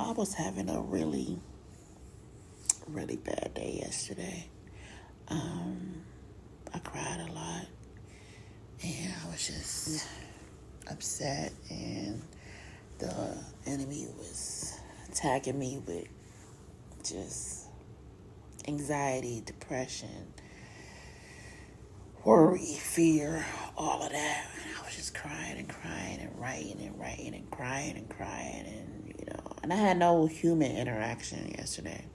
I was having a really, really bad day yesterday. Um, I cried a lot and I was just upset, and the enemy was attacking me with just anxiety, depression, worry, fear, all of that. And I was just crying and crying and writing and writing and crying and crying, and I had no human interaction yesterday.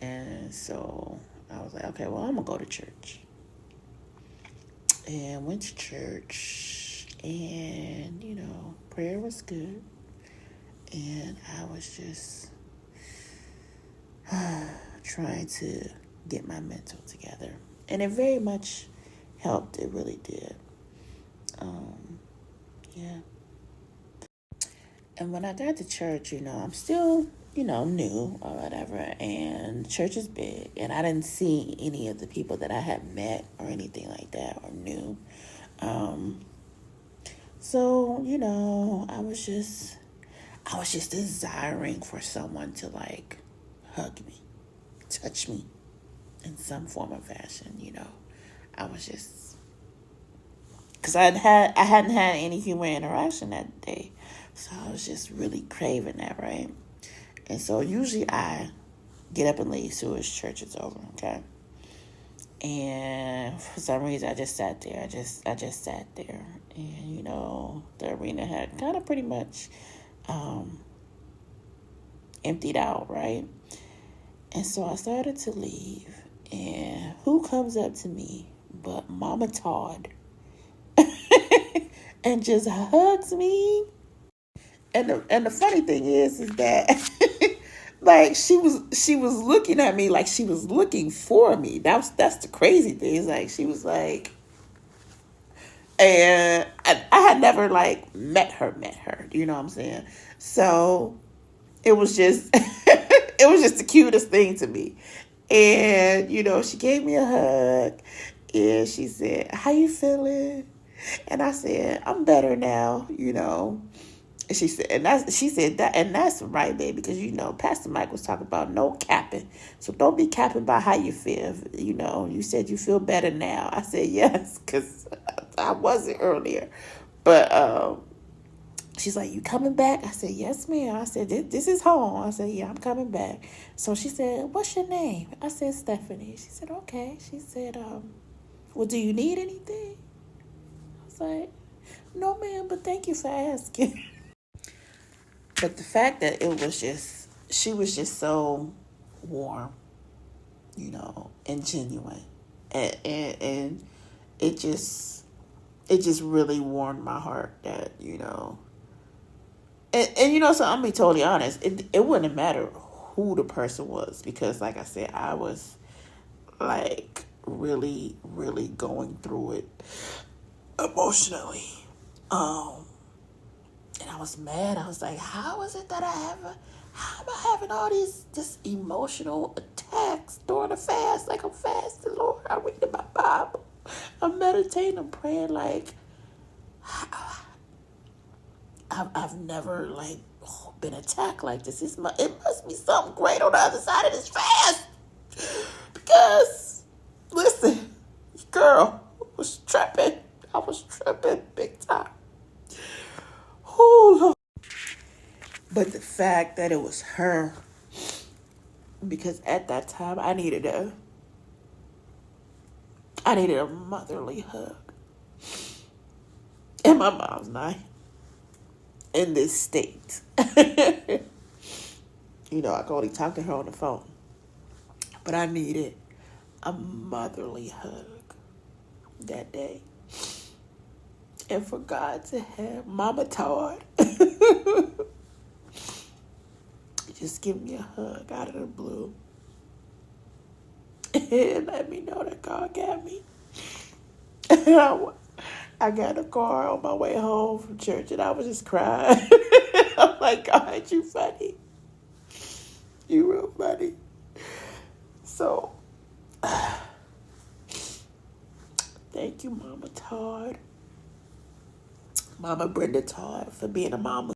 And so I was like, okay, well, I'm going to go to church. And went to church, and, prayer was good. And I was just trying to get my mental together. And it very much helped. It really did. Yeah. And when I got to church, I'm still, new or whatever. And church is big. And I didn't see any of the people that I had met or anything like that or knew. So, I was just desiring for someone to like hug me, touch me in some form or fashion. I was just, because I hadn't had any human interaction that day. So I was just really craving that, right? And so usually I get up and leave as soon as church is over, okay? And for some reason I just sat there. I just sat there. And the arena had kind of pretty much emptied out, right? And so I started to leave. And who comes up to me but Mama Todd and just hugs me. And the funny thing is that like she was looking at me like she was looking for me. That's the crazy thing. It's like she was like, and I had never like met her. You know what I'm saying? So it was just it was just the cutest thing to me. And she gave me a hug, and she said, "How you feeling?" And I said, "I'm better now." And she said that, and that's right, baby, because Pastor Mike was talking about no capping. So don't be capping about how you feel. You said you feel better now. I said yes, because I wasn't earlier. But she's like, "You coming back?" I said, "Yes, ma'am." I said, "This is home." I said, "Yeah, I'm coming back." So she said, "What's your name?" I said, "Stephanie." She said, "Okay." She said, "Well, do you need anything?" I was like, "No, ma'am, but thank you for asking." But the fact that she was just so warm, and genuine. And it just really warmed my heart that. So I'm gonna be totally honest. It wouldn't matter who the person was, because, like I said, I was like really, really going through it emotionally. Um, and I was mad. I was like, how is it that how am I having all these this emotional attacks during the fast? Like, I'm fasting, Lord. I'm reading my Bible. I'm meditating. I'm praying. Like, I've never like been attacked like this. It must be something great on the other side of this fast. Because, listen, girl was tripping. I was tripping big time. Oh, Lord. But the fact that it was her, because at that time I needed a motherly hug. And my mom's not in this state. I could only talk to her on the phone. But I needed a motherly hug that day. And for God to have Mama Todd just give me a hug out of the blue and let me know that God got me. I got in a car on my way home from church, and I was just crying. I'm like, "God, you funny. You real funny." So Thank you, Mama Todd. Mama Brenda Todd, for being a mama